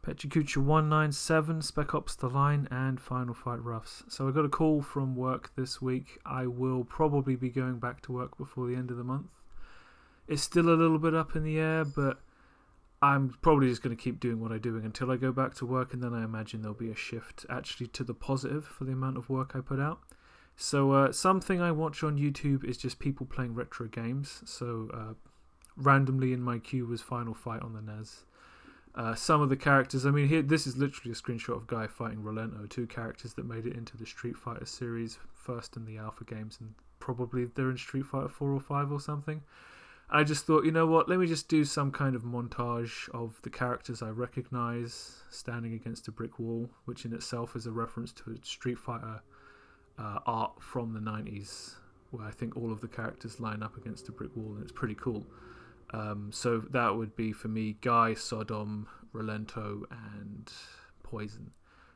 Pecha Kucha 197, Spec Ops The Line, and Final Fight Roughs. So I got a call from work this week. I will probably be going back to work before the end of the month. It's still a little bit up in the air, but I'm probably just going to keep doing what I'm doing until I go back to work, and then I imagine there'll be a shift actually to the positive for the amount of work I put out. So something I watch on YouTube is just people playing retro games. So randomly in my queue was Final Fight on the NES. Some of the characters, I mean, here this is literally a screenshot of Guy fighting Rolento, two characters that made it into the Street Fighter series, first in the Alpha games, and probably they're in Street Fighter 4 or 5 or something. I just thought, you know what, let me just do some kind of montage of the characters I recognize standing against a brick wall, which in itself is a reference to a Street Fighter art from the 90s, where I think all of the characters line up against a brick wall, and it's pretty cool. So that would be for me Guy, Sodom, Rolento, and Poison.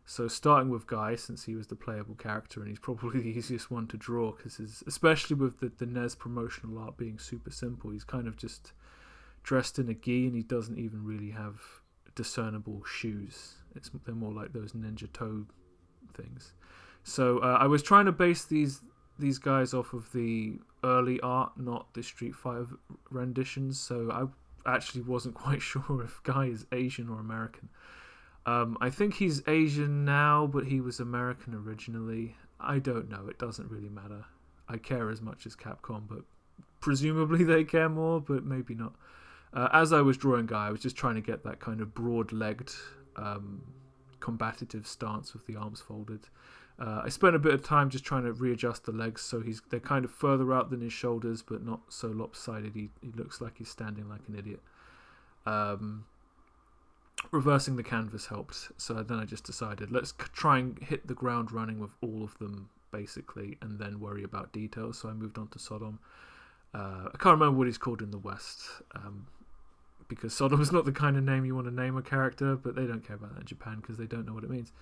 So starting with Guy, since he was the playable character and he's probably the easiest one to draw, because especially with the NES promotional art being super simple, he's kind of just dressed in a gi and he doesn't even really have discernible shoes. They're more like those ninja toe things. So I was trying to base these guys off of the early art, not the Street Fighter renditions, so I actually wasn't quite sure if Guy is Asian or American. I think he's Asian now, but he was American originally. I don't know, it doesn't really matter. I care as much as Capcom, but presumably they care more, but maybe not. As I was drawing Guy, I was just trying to get that kind of broad-legged, combative stance with the arms folded. I spent a bit of time just trying to readjust the legs so they're kind of further out than his shoulders, but not so lopsided. He looks like he's standing like an idiot. Reversing the canvas helped, so then I just decided let's try and hit the ground running with all of them basically, and then worry about details. So I moved on to Sodom. I can't remember what he's called in the West, because Sodom is not the kind of name you want to name a character, but they don't care about that in Japan because they don't know what it means.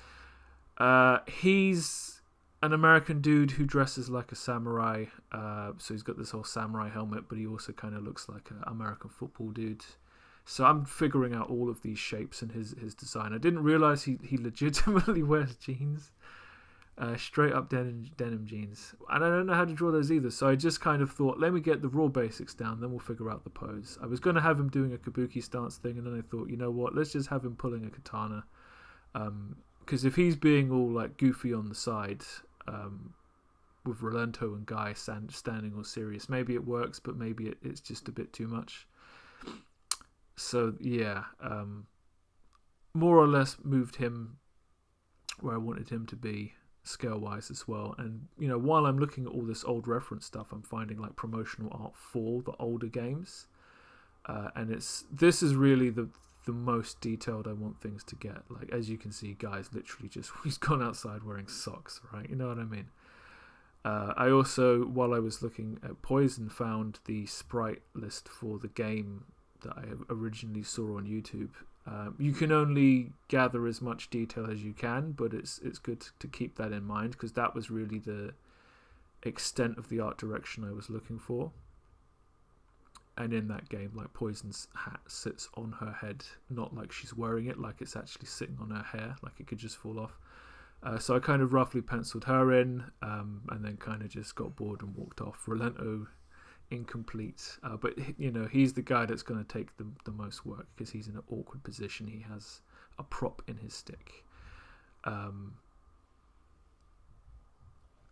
He's an American dude who dresses like a samurai, so he's got this whole samurai helmet, but he also kind of looks like an American football dude. So I'm figuring out all of these shapes in his design. I didn't realize he legitimately wears jeans, straight up denim jeans, and I don't know how to draw those either, so I just kind of thought, let me get the raw basics down, then we'll figure out the pose. I was going to have him doing a kabuki stance thing, and then I thought, you know what, let's just have him pulling a katana, because if he's being all like goofy on the side, with Rolento and Guy standing all serious, maybe it works, but maybe it's just a bit too much. So yeah, more or less moved him where I wanted him to be scale wise as well. And you know, while I'm looking at all this old reference stuff, I'm finding like promotional art for the older games, and this is really the most detailed I want things to get. Like, as you can see, Guy's literally just, he's gone outside wearing socks, right? You know what I mean? I also, while I was looking at Poison, found the sprite list for the game that I originally saw on YouTube. You can only gather as much detail as you can, but it's good to keep that in mind, because that was really the extent of the art direction I was looking for. And in that game, like, Poison's hat sits on her head, not like she's wearing it, like it's actually sitting on her hair, like it could just fall off. So I kind of roughly penciled her in, and then kind of just got bored and walked off. Rolento, incomplete, but you know, he's the guy that's going to take the most work, because he's in an awkward position. He has a prop in his stick,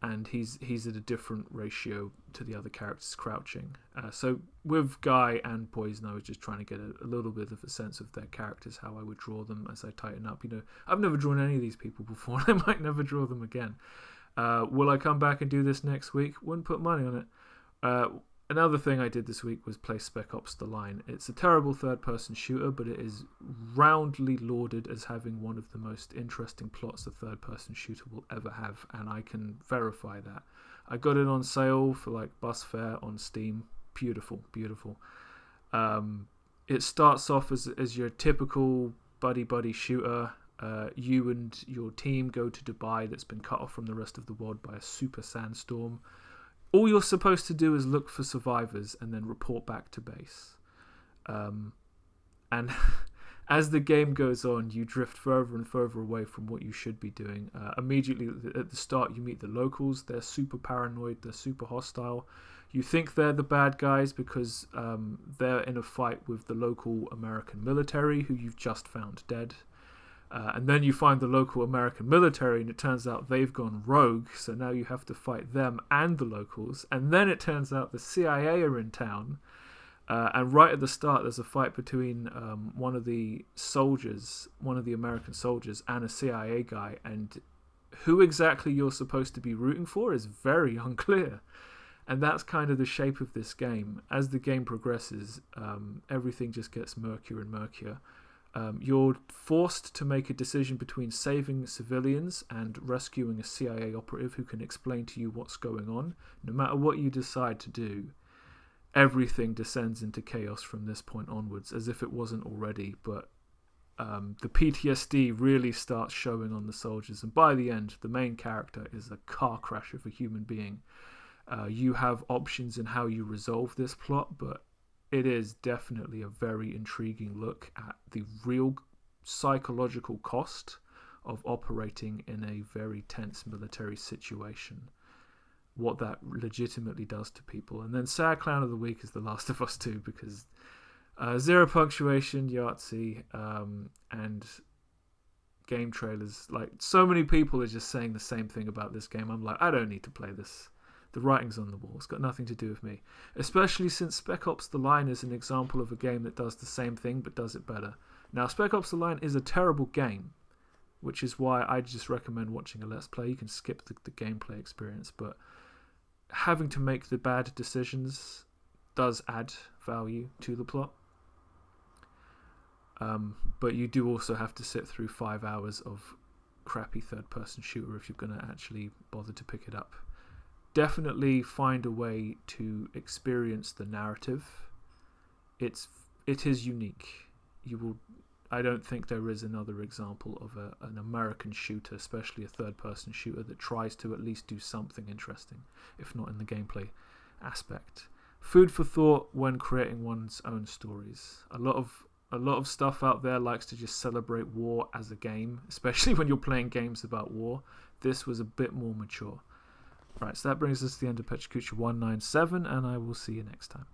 and he's at a different ratio to the other characters crouching. So with Guy and Poison, I was just trying to get a little bit of a sense of their characters, how I would draw them as I tighten up. You know, I've never drawn any of these people before, and I might never draw them again. Will I come back and do this next week? Wouldn't put money on it. Another thing I did this week was play Spec Ops The Line. It's a terrible third-person shooter, but it is roundly lauded as having one of the most interesting plots a third-person shooter will ever have, and I can verify that. I got it on sale for like bus fare on Steam. Beautiful, beautiful. It starts off as your typical buddy shooter. You and your team go to Dubai, that's been cut off from the rest of the world by a super sandstorm. All you're supposed to do is look for survivors and then report back to base. And as the game goes on, you drift further and further away from what you should be doing. Immediately at the start, you meet the locals. They're super paranoid. They're super hostile. You think they're the bad guys because they're in a fight with the local American military who you've just found dead. And then you find the local American military, and it turns out they've gone rogue, so now you have to fight them and the locals. And then it turns out the CIA are in town, and right at the start there's a fight between one of the American soldiers, and a CIA guy, and who exactly you're supposed to be rooting for is very unclear. And that's kind of the shape of this game. As the game progresses, everything just gets murkier and murkier. You're forced to make a decision between saving civilians and rescuing a CIA operative who can explain to you what's going on. No matter what you decide to do, everything descends into chaos from this point onwards, as if it wasn't already. But the PTSD really starts showing on the soldiers, and by the end, the main character is a car crash of a human being. You have options in how you resolve this plot, but it is definitely a very intriguing look at the real psychological cost of operating in a very tense military situation. What that legitimately does to people. And then Sad Clown of the Week is The Last of Us 2, because zero punctuation, Yahtzee, and game trailers. Like, so many people are just saying the same thing about this game. I'm like, I don't need to play this. The writing's on the wall. It's got nothing to do with me. Especially since Spec Ops The Line is an example of a game that does the same thing but does it better. Now, Spec Ops The Line is a terrible game, which is why I just recommend watching a Let's Play. You can skip the gameplay experience, but having to make the bad decisions does add value to the plot. But you do also have to sit through 5 hours of crappy third-person shooter if you're going to actually bother to pick it up. Definitely find a way to experience the narrative. It is unique. I don't think there is another example of an American shooter, especially a third-person shooter, that tries to at least do something interesting, if not in the gameplay aspect. Food for thought when creating one's own stories. A lot of stuff out there likes to just celebrate war as a game, especially when you're playing games about war. This was a bit more mature. Right, so that brings us to the end of Pecha Kucha 197, and I will see you next time.